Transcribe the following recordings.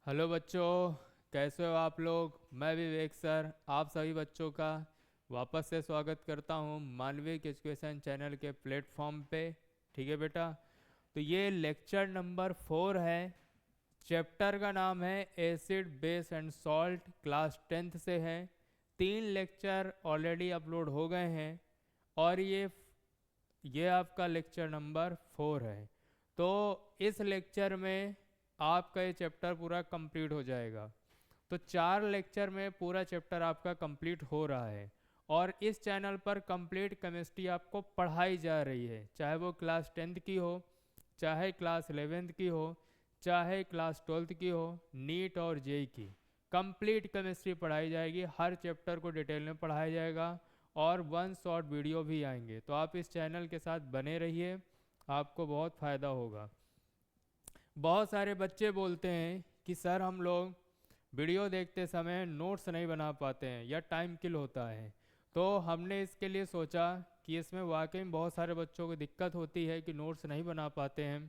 Hello बच्चों, कैसे हो आप लोग। मैं विवेक सर आप सभी बच्चों का वापस से स्वागत करता हूं मानविक एजुकेशन चैनल के प्लेटफॉर्म पे। ठीक है बेटा, तो ये लेक्चर नंबर 4 है। चैप्टर का नाम है acid base and salt, class 10th से है। 3 लेक्चर ऑलरेडी अपलोड हो गए हैं और ये आपका लेक्चर नंबर 4 है। तो इस लेक्चर में आपका ये चैप्टर पूरा कंप्लीट हो जाएगा। तो 4 लेक्चर में पूरा चैप्टर आपका कंप्लीट हो रहा है और इस चैनल पर कंप्लीट केमिस्ट्री आपको पढ़ाई जा रही है, चाहे वो क्लास 10th की हो, चाहे क्लास 11th की हो, चाहे क्लास 12th की हो, नीट और जेई की। कंप्लीट केमिस्ट्री पढ़ाई जाएगी, हर चैप्टर को डिटेल में पढ़ाया जाएगा और 1 शॉर्ट वीडियो भी आएंगे। तो आप इस चैनल के साथ बने रहिए, आपको बहुत फ़ायदा होगा। बहुत सारे बच्चे बोलते हैं कि सर हम लोग वीडियो देखते समय नोट्स नहीं बना पाते हैं या टाइम किल होता है। तो हमने इसके लिए सोचा कि इसमें वाकई में बहुत सारे बच्चों को दिक्कत होती है कि नोट्स नहीं बना पाते हैं।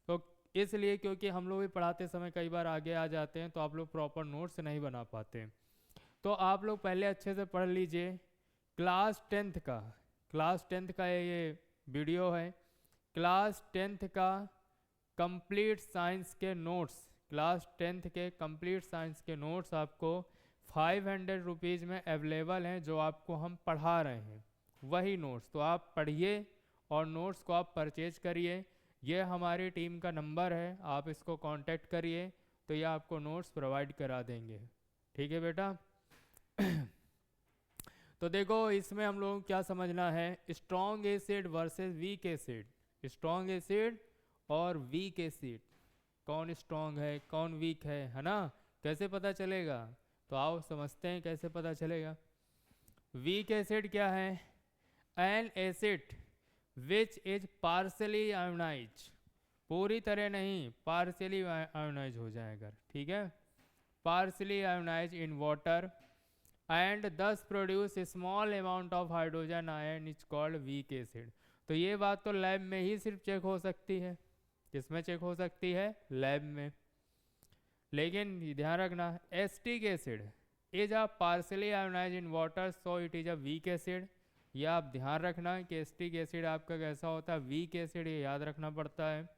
तो इसलिए क्योंकि हम लोग भी पढ़ाते समय कई बार आगे आ जाते हैं तो आप लोग प्रॉपर नोट्स नहीं बना पाते। तो आप लोग पहले अच्छे से पढ़ लीजिए क्लास टेंथ का ये वीडियो है। क्लास टेंथ का कंप्लीट साइंस के नोट्स, क्लास 10th के कंप्लीट साइंस के नोट्स आपको 500 रुपीज़ में अवेलेबल हैं, जो आपको हम पढ़ा रहे हैं वही नोट्स। तो आप पढ़िए और नोट्स को आप परचेज करिए। ये हमारी टीम का नंबर है, आप इसको कांटेक्ट करिए तो ये आपको नोट्स प्रोवाइड करा देंगे। ठीक है बेटा। तो देखो इसमें हम लोगों को क्या समझना है, strong acid versus weak acid. Strong acid और वीक एसिड, कौन स्ट्रॉन्ग है कौन वीक है ना, कैसे पता चलेगा। तो आओ समझते हैं कैसे पता चलेगा। वीक एसिड क्या है, an acid which is partially ionize, पूरी तरह नहीं पार्सली आयोनाइज हो जाए अगर, ठीक है, partially ionize in water and this produce small amount of hydrogen ion is called weak acid. तो ये बात तो लैब में ही सिर्फ चेक हो सकती है। किसमें चेक हो सकती है, लैब में। लेकिन ध्यान रखना acetic acid is a partially ionize in water so it is a weak acid. यह आप ध्यान रखना कि एसिटिक एसिड आपका कैसा होता है, वीक एसिड, ये याद रखना पड़ता है।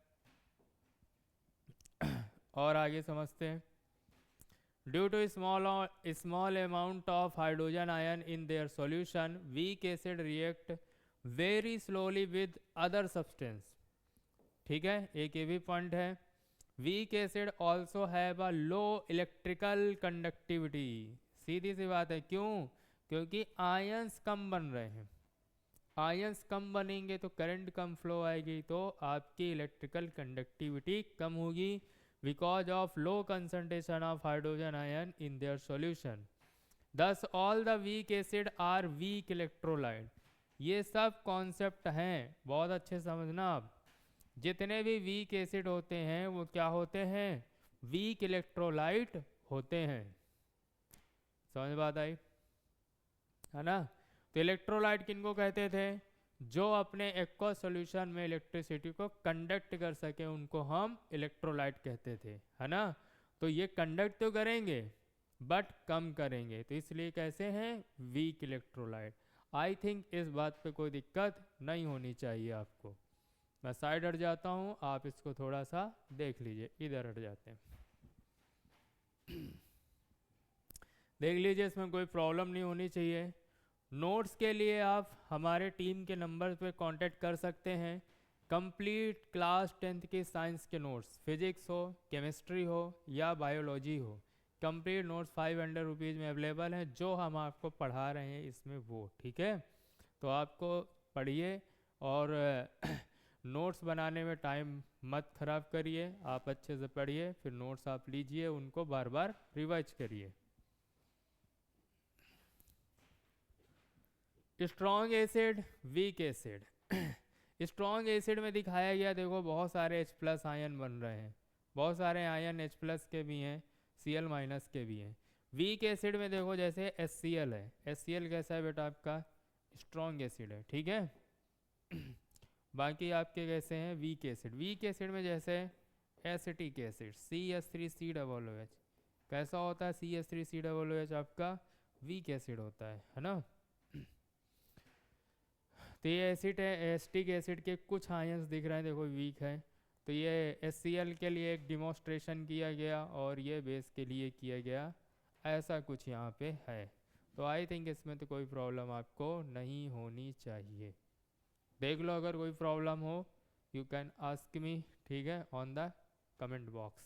और आगे समझते हैं। Due to small amount of hydrogen ion in their solution weak acid react very slowly with other substance. ठीक है, एक ये भी पॉइंट है। Weak acid also have a low electrical conductivity. सीधी सी बात है, क्यों, क्योंकि आयंस कम बन रहे हैं। आयंस कम बनेंगे तो करंट कम फ्लो आएगी, तो आपकी इलेक्ट्रिकल कंडक्टिविटी कम होगी because of low concentration of hydrogen ion in their solution. Thus all the weak acid are weak electrolyte. ये सब कॉन्सेप्ट हैं, बहुत अच्छे समझना आप। जितने भी वीक एसिड होते हैं वो क्या होते हैं, वीक इलेक्ट्रोलाइट होते हैं। समझ बात आई है ना। तो इलेक्ट्रोलाइट किनको कहते थे, जो अपने एक्वा सॉल्यूशन में इलेक्ट्रिसिटी को कंडक्ट कर सके उनको हम इलेक्ट्रोलाइट कहते थे, है ना। तो ये कंडक्ट तो करेंगे बट कम करेंगे, तो इसलिए कैसे हैं, वीक इलेक्ट्रोलाइट। आई थिंक इस बात पे कोई दिक्कत नहीं होनी चाहिए आपको। मैं साइड हट जाता हूँ, आप इसको थोड़ा सा देख लीजिए, इधर हट जाते हैं। देख लीजिए इसमें कोई प्रॉब्लम नहीं होनी चाहिए। नोट्स के लिए आप हमारे टीम के नंबर पे कांटेक्ट कर सकते हैं। कंप्लीट क्लास 10th के साइंस के नोट्स, फिजिक्स हो, केमिस्ट्री हो या बायोलॉजी हो, कंप्लीट नोट्स 500 रुपीज़ में अवेलेबल हैं, जो हम आपको पढ़ा रहे हैं इसमें वो, ठीक है। तो आपको पढ़िए और नोट्स बनाने में टाइम मत खराब करिए, आप अच्छे से पढ़िए, फिर नोट्स आप लीजिए, उनको बार बार रिवाइज करिए। Strong acid weak acid. Strong acid में दिखाया गया, देखो बहुत सारे H+ आयन बन रहे हैं, बहुत सारे आयन H+ के भी हैं, Cl- के भी हैं। वीक एसिड में देखो जैसे HCl है, HCl कैसा है बेटा आपका, स्ट्रॉन्ग एसिड है, ठीक है। बाकी आपके कैसे हैं, वीक एसिड। वीक एसिड में जैसे एसिटिक एसिड CH3COOH कैसा होता है? CH3COOH आपका वीक एसिड होता है ना। तो ये एसिड है, एसिटिक एसिड के कुछ आयंस दिख रहे हैं, देखो वीक है। तो ये HCl के लिए एक डिमॉन्स्ट्रेशन किया गया और ये बेस के लिए किया गया, ऐसा कुछ यहाँ पे है। तो आई थिंक इसमें तो कोई प्रॉब्लम आपको नहीं होनी चाहिए। देख लो अगर कोई प्रॉब्लम हो, यू कैन आस्क मी, ठीक है, ऑन द कमेंट बॉक्स।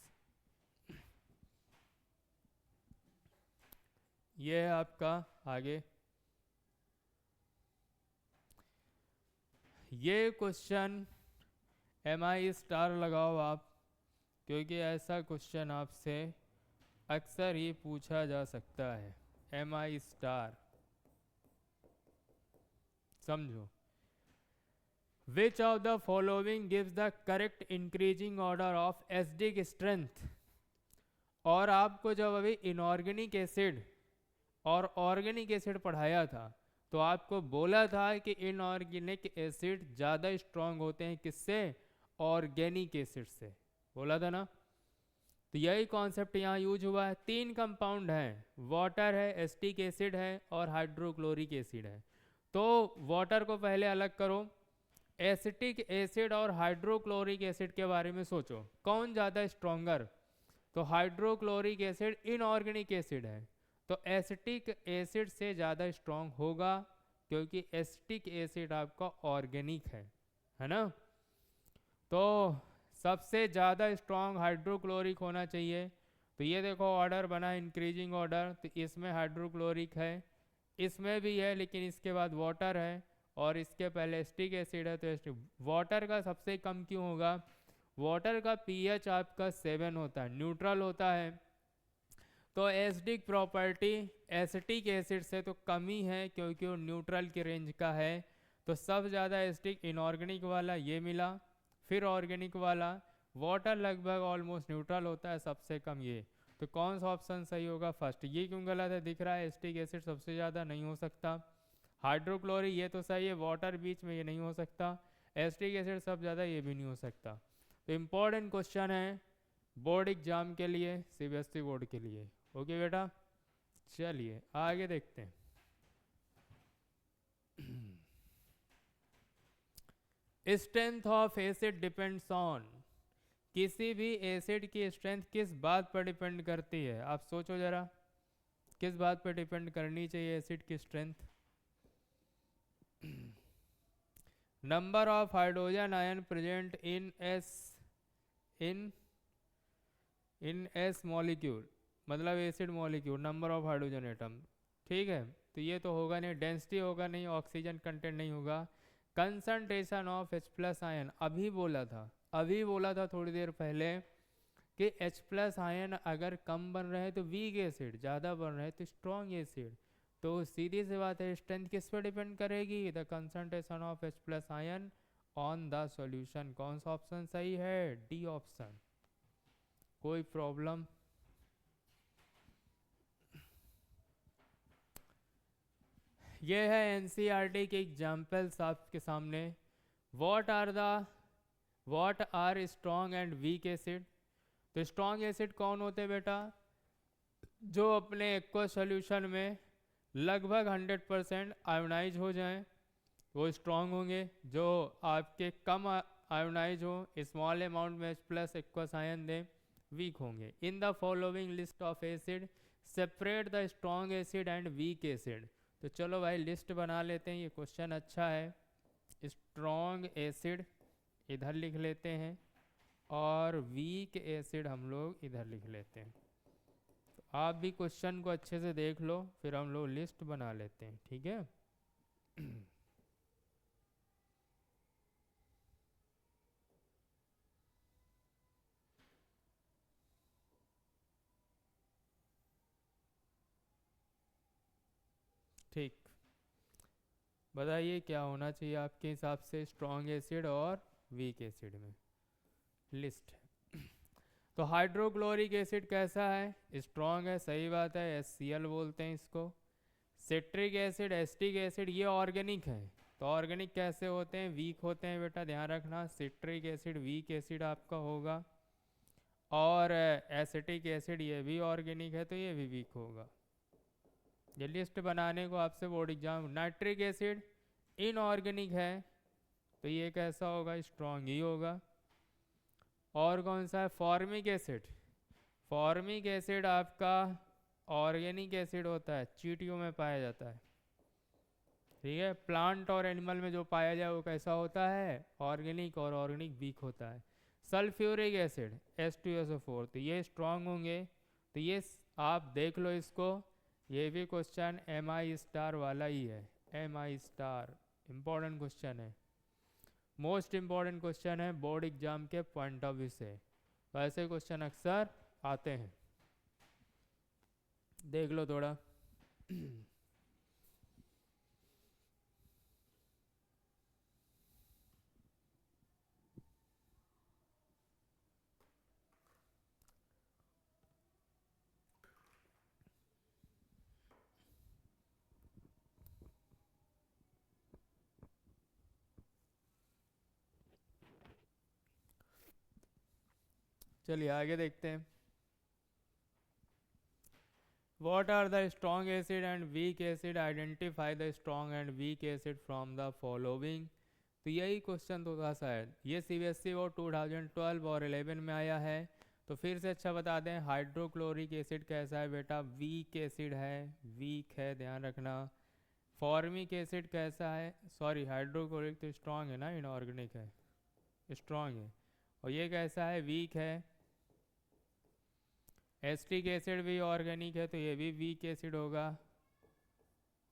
ये है आपका आगे। ये क्वेश्चन MI* लगाओ आप, क्योंकि ऐसा क्वेश्चन आपसे अक्सर ही पूछा जा सकता है। MI*, समझो। Which of the following gives the correct increasing order of acidic strength? और आपको जब अभी इनऑर्गेनिक एसिड और ऑर्गेनिक एसिड पढ़ाया था, तो आपको बोला था कि इनऑर्गेनिक एसिड ज़्यादा स्ट्रांग होते हैं किससे? ऑर्गेनिक एसिड से, बोला था ना। तो यही कॉन्सेप्ट यहाँ यूज हुआ है। 3 कंपाउंड हैं, वाटर है, एसिटिक एसिड है और हाइड्रोक्लोरिक एसिड है। तो वाटर को पहले अलग करो, एसिटिक एसिड और हाइड्रोक्लोरिक एसिड के बारे में सोचो, कौन ज़्यादा स्ट्रॉन्गर? तो हाइड्रोक्लोरिक एसिड इनऑर्गेनिक एसिड है, तो एसिटिक एसिड से ज़्यादा स्ट्रॉन्ग होगा, क्योंकि एसिटिक एसिड आपका ऑर्गेनिक है ना। तो सबसे ज़्यादा स्ट्रॉन्ग हाइड्रोक्लोरिक होना चाहिए। तो ये देखो ऑर्डर बना, इंक्रीजिंग ऑर्डर, तो इसमें हाइड्रोक्लोरिक है, इसमें भी है, लेकिन इसके बाद वाटर है और इसके पहले एसिटिक एसिड है। तो वाटर का सबसे कम क्यों होगा? वाटर का pH आपका 7 होता है, न्यूट्रल होता है। तो एसिडिक प्रॉपर्टी एसिटिक एसिड से तो कम ही है, क्योंकि वो न्यूट्रल की रेंज का है। तो सब ज़्यादा एसिडिक इनऑर्गेनिक वाला ये मिला, फिर ऑर्गेनिक वाला। वाटर लगभग ऑलमोस्ट न्यूट्रल होता है, सबसे कम ये। तो कौन सा ऑप्शन सही होगा? फर्स्ट। ये क्यों गलत है? दिख रहा है एसिटिक एसिड सबसे ज़्यादा, नहीं हो सकता। हाइड्रोक्लोरिक ये तो सही है, वाटर बीच में, ये नहीं हो सकता। एसिटिक एसिड सब ज़्यादा, ये भी नहीं हो सकता। तो इम्पोर्टेंट क्वेश्चन है बोर्ड एग्जाम के लिए, CBSE बोर्ड के लिए। ओके बेटा, चलिए आगे देखते हैं। Strength of acid depends on, किसी भी एसिड की स्ट्रेंथ किस बात पर डिपेंड करती है? आप सोचो जरा, किस बात पर डिपेंड करनी चाहिए एसिड की strength? Number of hydrogen ion present in as molecule, मतलब acid molecule, number of hydrogen atom, ठीक है। तो ये तो होगा नहीं, डेंसिटी होगा नहीं, ऑक्सीजन कंटेंट नहीं होगा। कंसंट्रेशन ऑफ H+ आयन, अभी बोला था थोड़ी देर पहले कि H+ आयन अगर कम बन रहे हैं तो वीक एसिड, ज़्यादा बन रहे हैं तो स्ट्रॉन्ग एसिड। तो सीधी सी बात है, स्ट्रेंथ किस पर डिपेंड करेगी? The concentration of H+ ion on the solution. कौन सा ऑप्शन सही है? D option. कोई प्रॉब्लम? ये है NCERT के एग्जाम्पल्स आपके सामने। What are strong and weak acid? तो स्ट्रॉन्ग एसिड कौन होते हैं बेटा? जो अपने एक्वा सॉल्यूशन में लगभग 100% आयोनाइज हो जाएं, वो स्ट्रॉन्ग होंगे। जो आपके कम आयोनाइज हो, स्मॉल अमाउंट में H+ एक्वस आयन दें, वीक होंगे। In the following list of acid separate the strong acid and weak acid. तो चलो भाई लिस्ट बना लेते हैं, ये क्वेश्चन अच्छा है। स्ट्रॉन्ग एसिड इधर लिख लेते हैं और वीक एसिड हम लोग इधर लिख लेते हैं। तो आप भी क्वेश्चन को अच्छे से देख लो, फिर हम लोग लिस्ट बना लेते हैं, ठीक है। ठीक, बताइए क्या होना चाहिए आपके हिसाब से स्ट्रॉन्ग एसिड और वीक एसिड में? लिस्ट। तो हाइड्रोक्लोरिक एसिड कैसा है? स्ट्रॉन्ग है, सही बात है, HCl बोलते हैं इसको। सिट्रिक एसिड, एसिटिक एसिड, ये ऑर्गेनिक है। तो ऑर्गेनिक कैसे होते हैं? वीक होते हैं बेटा, ध्यान रखना। सिट्रिक एसिड वीक एसिड आपका होगा। और एसिटिक एसिड ये भी ऑर्गेनिक है तो ये भी वीक होगा। ये लिस्ट बनाने को आपसे board exam, nitric acid inorganic है तो ये कैसा होगा, स्ट्रॉन्ग ही होगा। और कौन सा है, फॉर्मिक एसिड। फॉर्मिक एसिड आपका ऑर्गेनिक एसिड होता है, चींटियों में पाया जाता है, ठीक है। प्लांट और एनिमल में जो पाया जाए वो कैसा होता है, ऑर्गेनिक, और ऑर्गेनिक वीक होता है। सल्फ्यूरिक एसिड H2SO4 तो ये स्ट्रॉन्ग होंगे। तो ये आप देख लो इसको, ये भी क्वेश्चन MI स्टार वाला ही है, MI स्टार इम्पोर्टेंट क्वेश्चन है, मोस्ट इम्पॉर्टेंट क्वेश्चन है बोर्ड एग्जाम के पॉइंट ऑफ व्यू से। तो ऐसे क्वेश्चन अक्सर आते हैं, देख लो थोड़ा। चलिए आगे देखते हैं। What are the strong acid and weak acid? Identify the strong and weak acid from the following. तो यही क्वेश्चन तो था शायद, ये CBSE बोर्ड 2012 और 11 में आया है। तो फिर से अच्छा बता दें, हाइड्रोक्लोरिक एसिड कैसा है बेटा, वीक एसिड है, वीक है, ध्यान रखना। फॉर्मिक एसिड कैसा है, सॉरी हाइड्रोक्लोरिक तो स्ट्रॉन्ग है ना, इनऑर्गेनिक है, स्ट्रॉन्ग है। और ये कैसा है, वीक है। एसिटिक एसिड भी ऑर्गेनिक है तो ये भी वीक एसिड होगा।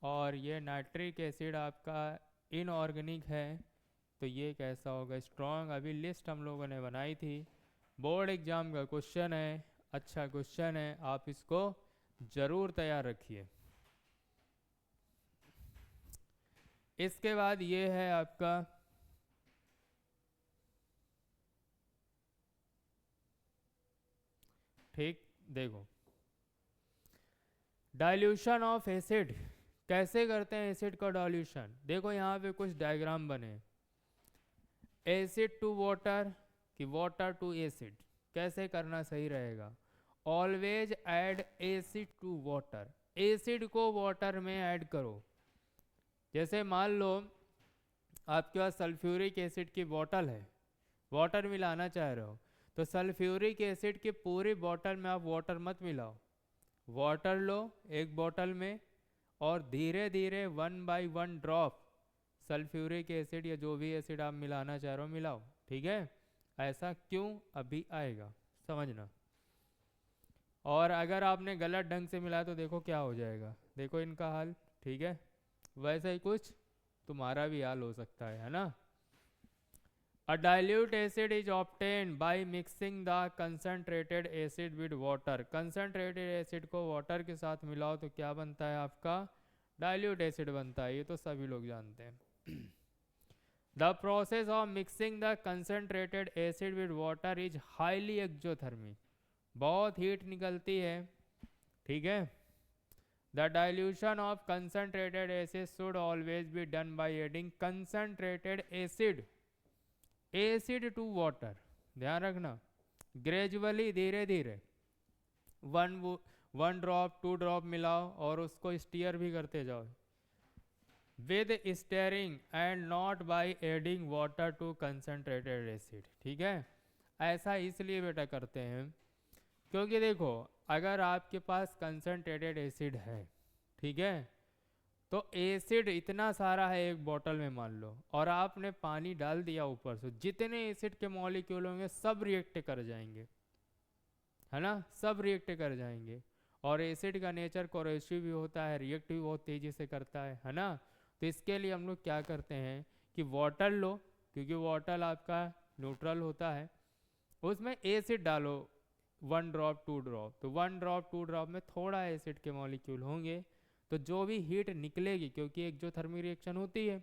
और ये नाइट्रिक एसिड आपका इनऑर्गेनिक है तो ये कैसा होगा, स्ट्रॉन्ग। अभी लिस्ट हम लोगों ने बनाई थी, बोर्ड एग्जाम का क्वेश्चन है, अच्छा क्वेश्चन है, आप इसको ज़रूर तैयार रखिए। इसके बाद ये है आपका ठीक, देखो डाइल्यूशन ऑफ एसिड, कैसे करते हैं एसिड का डाइल्यूशन। देखो यहाँ पे कुछ डायग्राम बने, एसिड टू वाटर कि वाटर टू एसिड, कैसे करना सही रहेगा। Always add acid to water, acid को वाटर में ऐड करो। जैसे मान लो आपके पास सल्फ्यूरिक एसिड की बॉटल है, वाटर मिलाना चाह रहे हो, तो सल्फ्यूरिक एसिड की पूरी बॉटल में आप वाटर मत मिलाओ, वाटर लो एक बॉटल में और धीरे धीरे 1 बाई 1 ड्रॉप सल्फ्यूरिक एसिड या जो भी एसिड आप मिलाना चाह रहे हो मिलाओ, ठीक है। ऐसा क्यों, अभी आएगा समझना। और अगर आपने गलत ढंग से मिलाया तो देखो क्या हो जाएगा, देखो इनका हाल, ठीक है। वैसे ही कुछ तुम्हारा भी हाल हो सकता है ना। A dilute acid is obtained by mixing the concentrated acid with water. Concentrated acid को water के साथ मिलाओ तो क्या बनता है आपका, dilute acid बनता है, ये तो सभी लोग जानते हैं। The process of mixing the concentrated acid with water is highly exothermic. बहुत हीट निकलती है, ठीक है। The dilution of concentrated acid should always be done by adding concentrated acid to water, ध्यान रखना, ग्रेजुअली धीरे धीरे 1 ड्रॉप 2 ड्रॉप मिलाओ और उसको स्टीयर भी करते जाओ with stirring and not by adding water to concentrated acid, ठीक है। ऐसा इसलिए बेटा करते हैं क्योंकि देखो अगर आपके पास कंसनट्रेटेड एसिड है, ठीक है, तो एसिड इतना सारा है एक बोतल में मान लो, और आपने पानी डाल दिया ऊपर से, जितने एसिड के मॉलिक्यूल होंगे सब रिएक्ट कर जाएंगे, है ना, सब रिएक्ट कर जाएंगे। और एसिड का नेचर कोरोसिव भी होता है, रिएक्ट भी बहुत तेज़ी से करता है ना। तो इसके लिए हम लोग क्या करते हैं कि वाटर लो, क्योंकि वाटर आपका न्यूट्रल होता है, उसमें एसिड डालो 1 ड्रॉप 2 ड्रॉप, तो 1 ड्रॉप 2 ड्रॉप में थोड़ा एसिड के मॉलिक्यूल होंगे, तो जो भी हीट निकलेगी, क्योंकि एक जो थर्मल रिएक्शन होती है,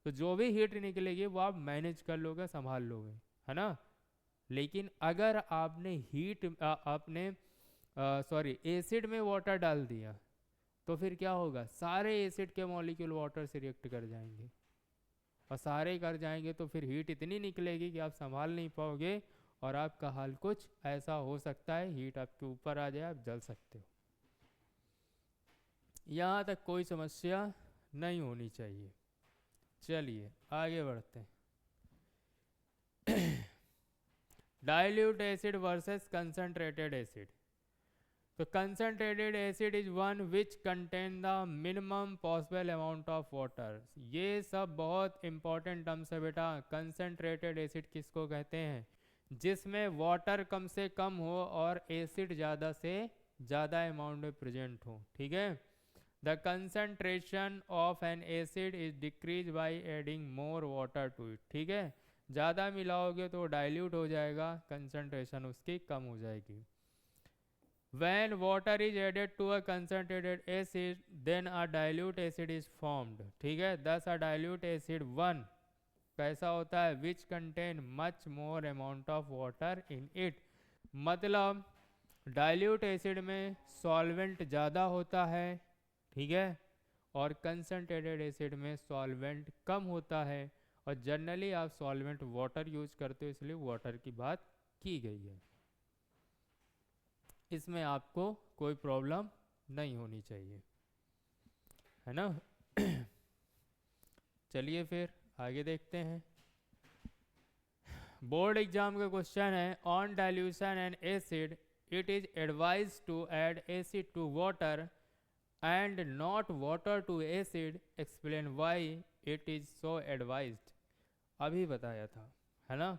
तो जो भी हीट निकलेगी वो आप मैनेज कर लोगे, संभाल लोगे, है ना। लेकिन अगर आपने एसिड में वाटर डाल दिया तो फिर क्या होगा, सारे एसिड के मॉलिक्यूल वाटर से रिएक्ट कर जाएंगे, और सारे कर जाएंगे तो फिर हीट इतनी निकलेगी कि आप संभाल नहीं पाओगे, और आपका हाल कुछ ऐसा हो सकता है, हीट आपके ऊपर आ जाए, आप जल सकते हो। यहाँ तक कोई समस्या नहीं होनी चाहिए। चलिए आगे बढ़ते हैं। Dilute acid versus concentrated acid. तो concentrated acid is one which contain the minimum possible amount of water. ये सब बहुत इंपॉर्टेंट टर्म्स है बेटा। कंसंट्रेटेड एसिड किसको कहते हैं? जिसमें वाटर कम से कम हो और एसिड ज़्यादा से ज़्यादा अमाउंट में प्रेजेंट हो। ठीक है। The concentration of an acid is decrease by adding more water to it. ठीक है। ज़्यादा मिलाओगे तो डाइल्यूट हो जाएगा, कंसंट्रेशन उसकी कम हो जाएगी। When water is added to a concentrated acid, then a dilute acid is formed. ठीक है। Thus a dilute acid 1 कैसा होता है? Which contain much more amount of water in it. मतलब dilute acid में solvent ज़्यादा होता है, ठीक है, और concentrated acid में solvent कम होता है। और जनरली आप solvent water यूज करते हो, इसलिए water की बात की गई है। इसमें आपको कोई प्रॉब्लम नहीं होनी चाहिए, है ना। चलिए फिर आगे देखते हैं। बोर्ड एग्जाम का क्वेश्चन है, on dilution and acid it is advise to add acid to water and not water to acid, explain why it is so advised. अभी बताया था, है ना,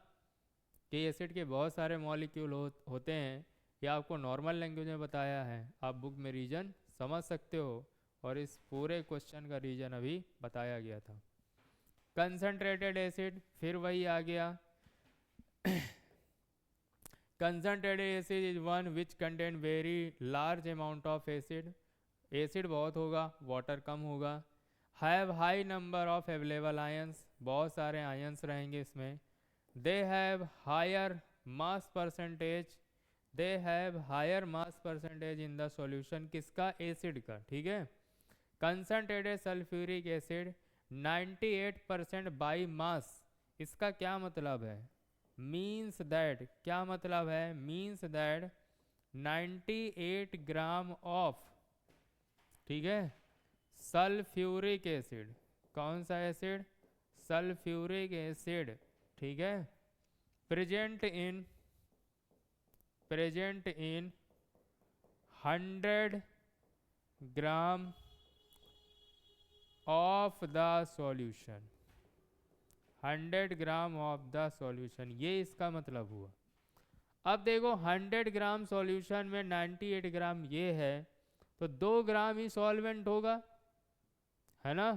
कि एसिड के बहुत सारे मॉलिक्यूल होते हैं। ये आपको नॉर्मल लैंग्वेज में बताया है, आप बुक में रीजन समझ सकते हो, और इस पूरे क्वेश्चन का रीजन अभी बताया गया था। कंसंट्रेटेड एसिड, फिर वही आ गया। Concentrated acid is one which contain very large amount of acid. Acid बहुत होगा, वाटर कम होगा। Have high number of available ions, बहुत सारे आयंस रहेंगे इसमें। They have higher mass percentage, they have higher mass percentage in the solution, किसका? Acid का। ठीक है। Concentrated sulphuric acid 98% by mass, इसका क्या मतलब है? मीन्स दैट, क्या मतलब है? मीन्स दैट 98 ग्राम ऑफ, ठीक है, सल्फ्यूरिक एसिड। कौन सा एसिड? Sulphuric acid. ठीक है। Present in 100 gram of the solution, 100 gram of the solution, ये इसका मतलब हुआ। अब देखो 100 ग्राम सॉल्यूशन में 98 ग्राम ये है, तो 2 ग्राम ही सॉल्वेंट होगा, है ना।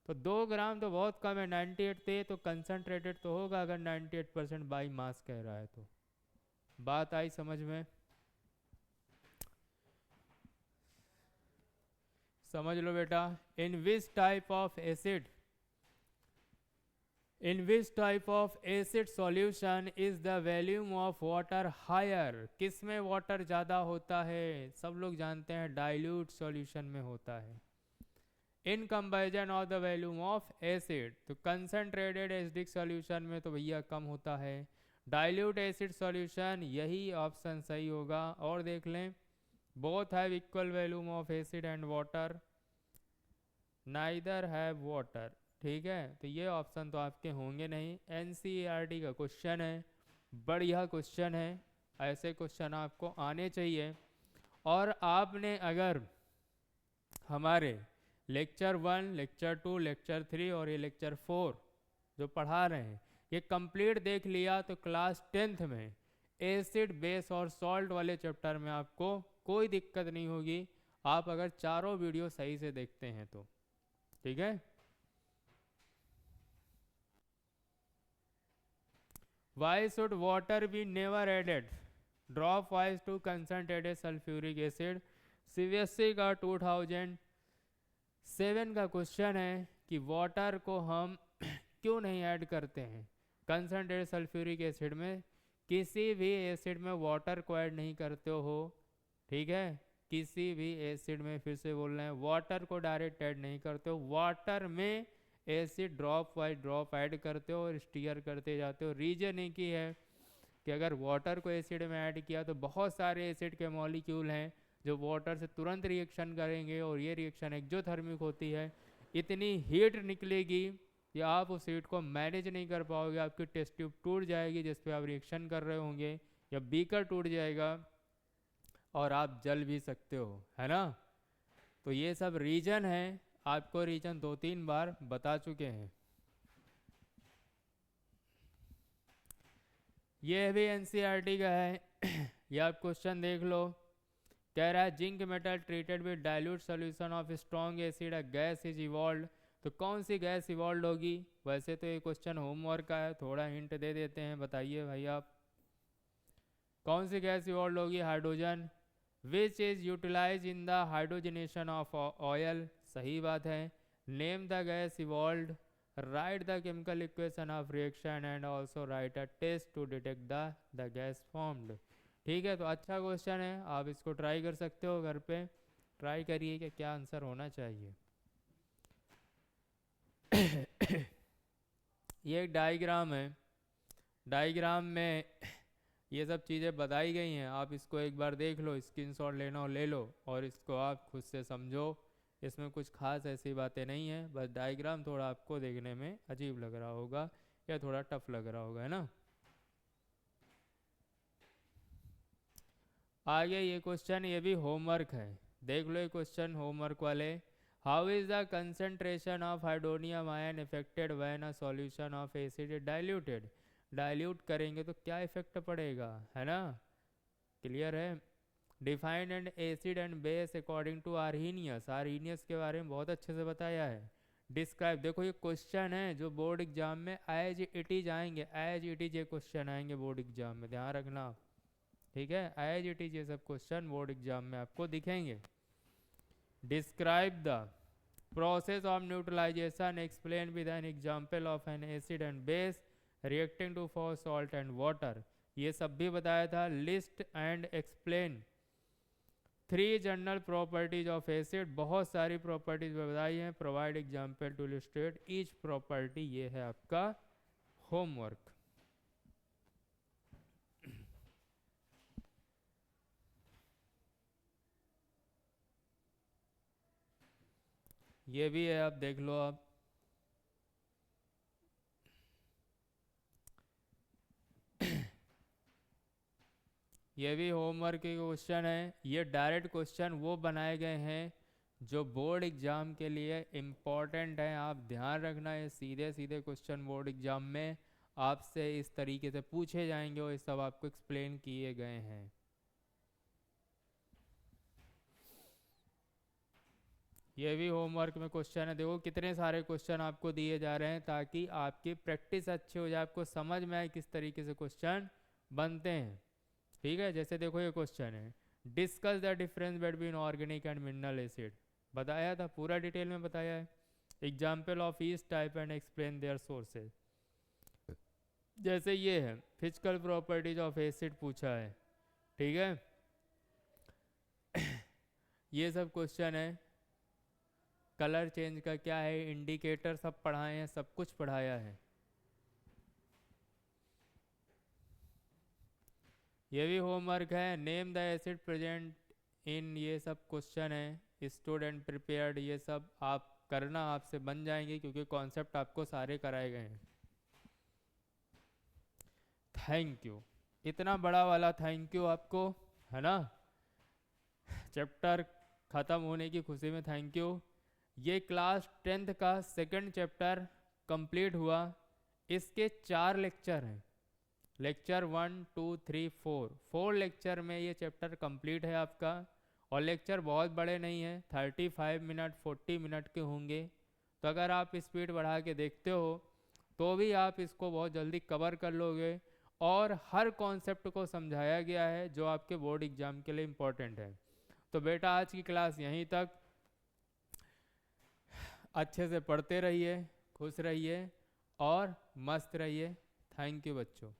तो 2 ग्राम तो बहुत कम है, 98 थे तो कंसंट्रेटेड तो होगा, अगर 98% बाई मास कह रहा है तो। बात आई समझ में? समझ लो बेटा। In which type of acid, in which type of acid solution is the volume of water higher, किस में वाटर ज़्यादा होता है? सब लोग जानते हैं डाइल्यूट सॉल्यूशन में होता है। In comparison of the volume of acid, तो कंसंट्रेटेड एसिडिक सॉल्यूशन में तो भैया कम होता है। डाइल्यूट एसिड सॉल्यूशन, यही ऑप्शन सही होगा। और देख लें, both have equal volume of acid and water, neither have water. ठीक है। तो ये ऑप्शन तो आपके होंगे नहीं। एनसीईआरटी का क्वेश्चन है, बढ़िया क्वेश्चन है, ऐसे क्वेश्चन आपको आने चाहिए। और आपने अगर हमारे लेक्चर 1, लेक्चर 2, लेक्चर 3 और ये लेक्चर 4 जो पढ़ा रहे हैं, ये कंप्लीट देख लिया, तो क्लास 10th में एसिड, बेस और सॉल्ट वाले चैप्टर में आपको कोई दिक्कत नहीं होगी, आप अगर चारों वीडियो सही से देखते हैं तो। ठीक है। Why should water be never added drop wise to concentrated sulphuric acid? CBSE का 2007 का क्वेश्चन है कि वाटर को हम क्यों नहीं ऐड करते हैं कंसंट्रेटेड सल्फ्यूरिक एसिड में। किसी भी एसिड में वाटर को ऐड नहीं करते हो, ठीक है, किसी भी एसिड में, फिर से बोल रहे हैं, वाटर को डायरेक्ट ऐड नहीं करते हो, वाटर में acid drop by drop add करते हो और स्टीयर करते जाते हो। रीजन एक ही है, कि अगर वाटर को एसिड में ऐड किया तो बहुत सारे एसिड के मॉलिक्यूल हैं जो वाटर से तुरंत रिएक्शन करेंगे और ये रिएक्शन एक्जोथर्मिक होती है। इतनी हीट निकलेगी कि आप उस हीट को मैनेज नहीं कर पाओगे, आपकी टेस्ट ट्यूब टूट जाएगी जिस पे आप रिएक्शन कर रहे होंगे, या बीकर टूट जाएगा और आप जल भी सकते हो, है ना। तो ये सब रीजन है, आपको रीजन 2-3 बार बता चुके हैं। ये भी एनसीईआरटी का है। ये आप क्वेश्चन देख लो। कह रहा है zinc metal treated with dilute solution of strong acid a gas is evolve. तो कौन सी गैस इवॉल्व होगी? वैसे तो ये क्वेश्चन होमवर्क का है, थोड़ा हिंट दे देते हैं, बताइए भाई आप। कौन सी गैस इवॉल्व होगी? Hydrogen. Which is utilize in the hydrogenation of oil. सही बात है। Name the gas evolve, write the chemical equation of reaction and also write a test to detect the gas formed. ठीक है, तो अच्छा question है, आप इसको ट्राई कर सकते हो घर पे। ट्राई करिए कि क्या आंसर होना चाहिए। ये एक डायग्राम है, डायग्राम में ये सब चीज़ें बताई गई हैं, आप इसको एक बार देख लो, स्क्रीनशॉट लेना हो ले लो और इसको आप खुद से समझो। इसमें कुछ खास ऐसी बातें नहीं हैं, बस डायग्राम थोड़ा आपको देखने में अजीब लग रहा होगा या थोड़ा टफ लग रहा होगा, है ना। आगे ये क्वेश्चन, ये भी होमवर्क है, देख लो ये क्वेश्चन होमवर्क वाले। How is the concentration of hydronium ion effected when a solution of acid is diluted. Dilute करेंगे तो क्या इफेक्ट पड़ेगा, है ना। क्लियर है। Defined and acid and base according to Arrhenius. Arrhenius के बारे में बहुत अच्छे से बताया है। डिस्क्राइब, देखो ये क्वेश्चन है जो बोर्ड एग्जाम में एज इट इज आएंगे, एज इट इज ये क्वेश्चन आएंगे बोर्ड एग्जाम में, ध्यान रखना आप। ठीक है, एज इट इज ये सब क्वेश्चन बोर्ड एग्जाम में आपको दिखेंगे। Describe the process of neutralization, explain with an example of an acid and base reacting to for salt and water. ये सब भी बताया था। List and explain 3 general properties of acid, बहुत सारी प्रॉपर्टीज बताई हैं। Provide example to illustrate each property, ये है आपका होमवर्क। ये भी है, आप देख लो आप। ये भी होमवर्क के क्वेश्चन है। ये डायरेक्ट क्वेश्चन वो बनाए गए हैं जो बोर्ड एग्जाम के लिए इम्पॉर्टेंट है, आप ध्यान रखना। ये सीधे सीधे क्वेश्चन बोर्ड एग्जाम में आपसे इस तरीके से पूछे जाएंगे और ये सब आपको एक्सप्लेन किए गए हैं। ये भी होमवर्क में क्वेश्चन है, देखो कितने सारे क्वेश्चन आपको दिए जा रहे हैं ताकि आपकी प्रैक्टिस अच्छी हो जाए, आपको समझ में आए किस तरीके से क्वेश्चन बनते हैं। ठीक है, जैसे देखो ये क्वेश्चन है, discuss the difference between organic and mineral acid. बताया था, पूरा डिटेल में बताया है। Example of each type and explain their sources. जैसे ये है फिजिकल प्रॉपर्टीज ऑफ एसिड पूछा है, ठीक है। ये सब क्वेश्चन है। कलर चेंज का क्या है, इंडिकेटर सब पढ़ाए हैं, सब कुछ पढ़ाया है। ये भी होमवर्क है। Name the acid present in, ये सब क्वेश्चन है। स्टूडेंट प्रिपेयर्ड, ये सब आप करना, आपसे बन जाएंगे क्योंकि कॉन्सेप्ट आपको सारे कराए गए हैं। थैंक यू, इतना बड़ा वाला थैंक यू आपको, है ना। चैप्टर ख़त्म होने की खुशी में थैंक यू। ये क्लास 10th का सेकंड चैप्टर कंप्लीट हुआ। इसके 4 लेक्चर हैं, लेक्चर 1, 2, 3, 4 लेक्चर में ये चैप्टर कंप्लीट है आपका। और लेक्चर बहुत बड़े नहीं हैं, 35 मिनट 40 मिनट के होंगे। तो अगर आप स्पीड बढ़ा के देखते हो तो भी आप इसको बहुत जल्दी कवर कर लोगे। और हर कॉन्सेप्ट को समझाया गया है जो आपके बोर्ड एग्जाम के लिए इम्पोर्टेंट है। तो बेटा आज की क्लास यहीं तक। अच्छे से पढ़ते रहिए, खुश रहिए और मस्त रहिए। थैंक यू बच्चों।